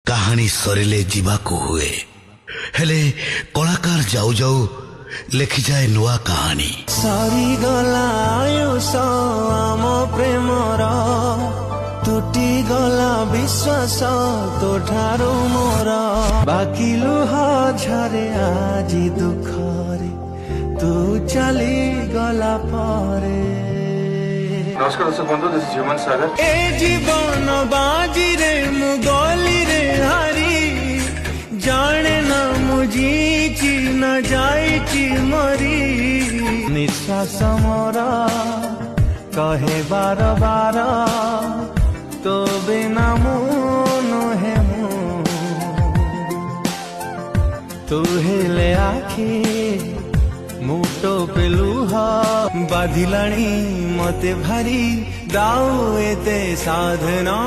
कहानी सरिले जीवाकू हुए हेले कलाकार जाऊ जाऊ लेखि जाए नुआ कहानी। सरी गला आयुष आम प्रेमर तुटी गला विश्वास तो ठारू मोर बाकी लुह झरे आजी दुखरे तू चली गला परे। नमस्कार दर्शक बंधु, दिस इज ह्यूमन सागर। ए जीवन बाजी रे मुगली रे हारी जाने ना मुझी न जाई मरी निश्वास मोरा कहे बार बार तो बिना मुन है तू हेले आखी मुटो पेलुह बाधिलाणी मते भारी दाऊ एते साधना